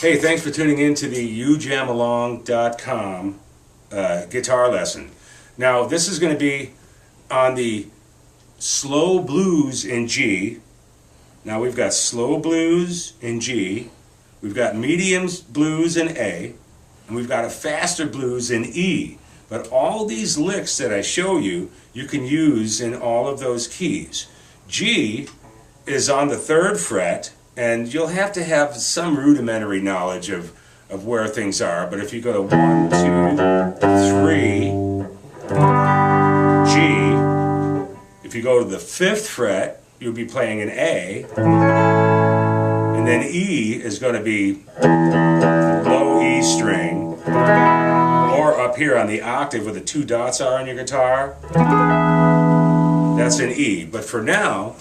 Hey, thanks for tuning in to the youjamalong.com guitar lesson. Now, this is going to be on the slow blues in G. Now, we've got slow blues in G, we've got medium blues in A, and we've got a faster blues in E. But all these licks that I show you, you can use in all of those keys. G is on the 3rd fret, and you'll have to have some rudimentary knowledge of where things are. But if you go to 1, 2, 3, G, if you go to the 5th fret, you'll be playing an A, and then E is going to be low E string, or up here on the octave where the 2 dots are on your guitar, that's an E. But for now,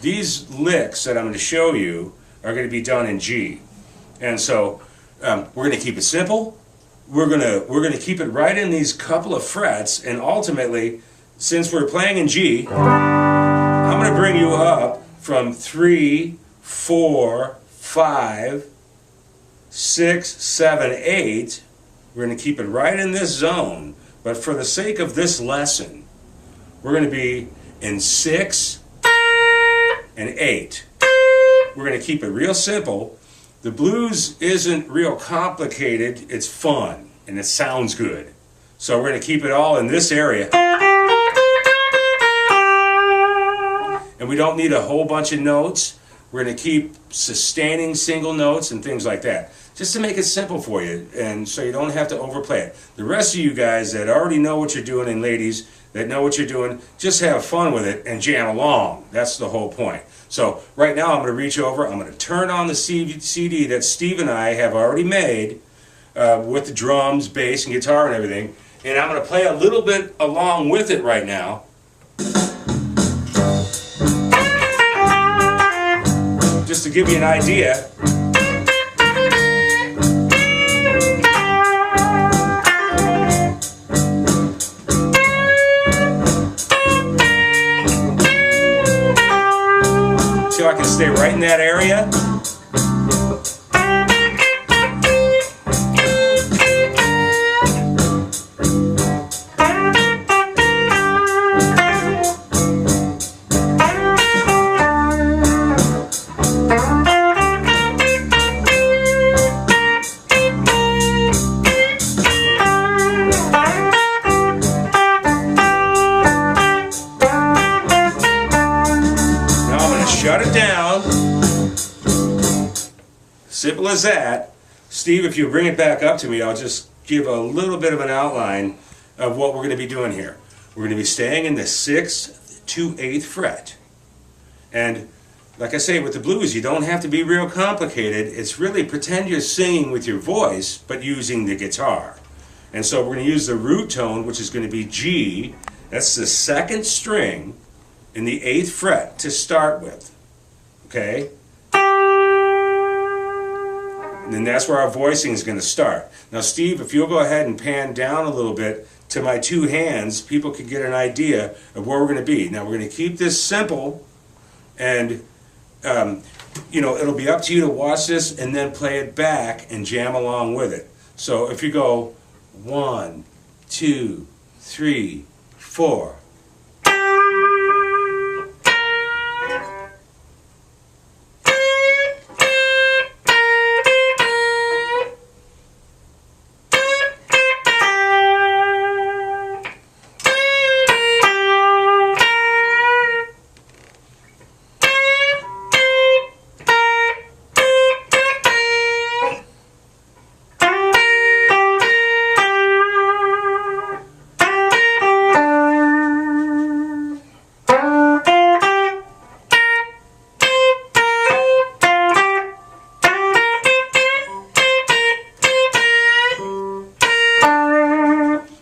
these licks that I'm going to show you are going to be done in G. And so we're going to keep it simple. We're going to keep it right in these couple of frets, and ultimately, since we're playing in G, I'm going to bring you up from 3, 4, 5, 6, 7, 8. We're going to keep it right in this zone, but for the sake of this lesson, we're going to be in 6 and 8. We're going to keep it real simple. The blues isn't real complicated, it's fun, and it sounds good. So we're going to keep it all in this area. And we don't need a whole bunch of notes. We're going to keep sustaining single notes and things like that, just to make it simple for you, and so you don't have to overplay it. The rest of you guys that already know what you're doing, and ladies that know what you're doing, just have fun with it and jam along. That's the whole point. So right now I'm going to reach over, I'm going to turn on the CD that Steve and I have already made with the drums, bass, and guitar and everything, and I'm going to play a little bit along with it right now. Just to give you an idea. See how I can stay right in that area? Shut it down. Simple as that. Steve, if you bring it back up to me, I'll just give a little bit of an outline of what we're going to be doing here. We're going to be staying in the 6th to 8th fret. And like I say, with the blues, you don't have to be real complicated. It's really pretend you're singing with your voice, but using the guitar. And so we're going to use the root tone, which is going to be G. That's the 2nd string in the 8th fret to start with. Okay? And then that's where our voicing is going to start. Now, Steve, if you'll go ahead and pan down a little bit to my 2 hands, people can get an idea of where we're going to be. Now, we're going to keep this simple, and you know, it'll be up to you to watch this and then play it back and jam along with it. So if you go 1, 2, 3, 4.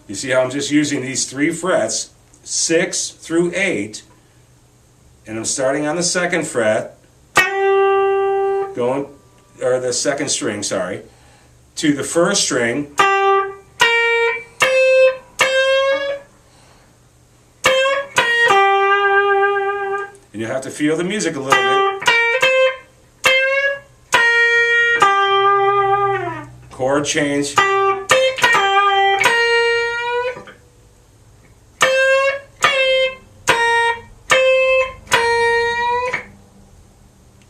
You see how I'm just using these 3 frets, 6 through 8, and I'm starting on the 2nd fret, going, or the 2nd string, sorry, to the 1st string, and you'll have to feel the music a little bit. chord change.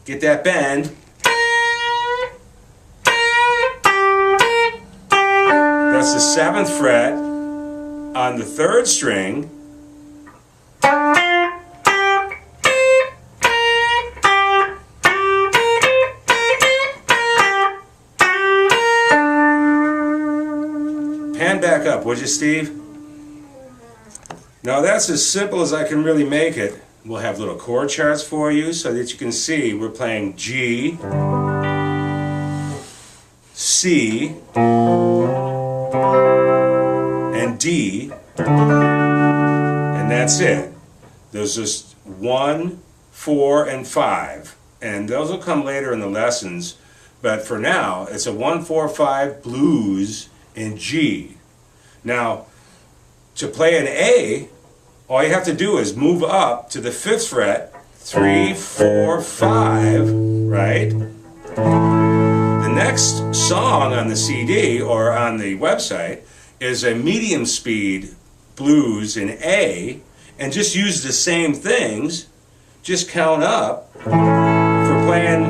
Get that bend. That's the 7th fret on the 3rd string. Pan back up, would you, Steve? Now that's as simple as I can really make it. We'll have little chord charts for you so that you can see we're playing G, C, and D, and that's it. There's just 1, 4, and 5, and those will come later in the lessons, but for now it's a 1, 4, 5 blues in G. Now, to play an A, all you have to do is move up to the 5th fret, 3, 4, 5, right? The next song on the CD or on the website is a medium speed blues in A, and just use the same things, just count up. If we're playing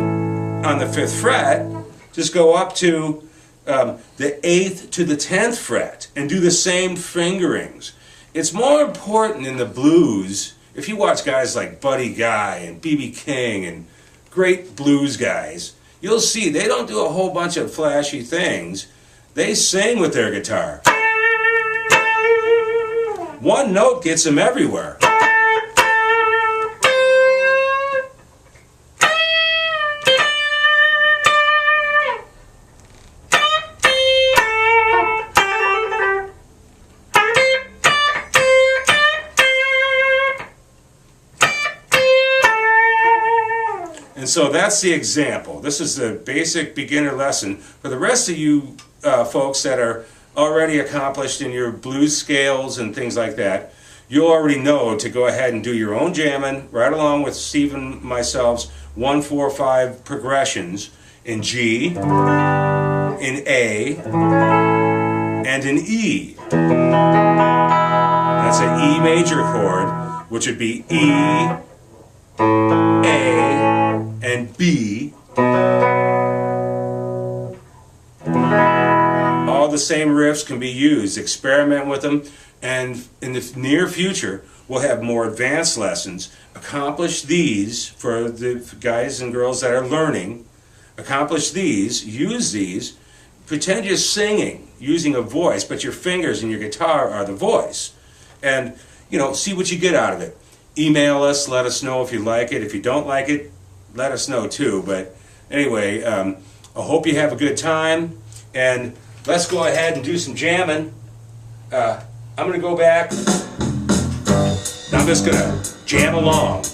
on the 5th fret, just go up to the 8th to the 10th fret and do the same fingerings. It's more important in the blues. If you watch guys like Buddy Guy and B.B. King and great blues guys, you'll see they don't do a whole bunch of flashy things. They sing with their guitar. One note gets them everywhere. And so that's the example. This is the basic beginner lesson. For the rest of you folks that are already accomplished in your blues scales and things like that, you'll already know to go ahead and do your own jamming right along with Steve and myself's 1, 4, 5 progressions in G, in A, and in E. That's an E major chord, which would be E, A, and B. All the same riffs can be used. Experiment with them, and in the near future we'll have more advanced lessons. Accomplish these for the guys and girls that are learning. Accomplish these, use these, pretend you're singing using a voice, but your fingers and your guitar are the voice. And, you know, see what you get out of it. Email us, let us know if you like it. If you don't like it, let us know too. But anyway, I hope you have a good time, and let's go ahead and do some jamming. I'm going to go back. I'm just going to jam along.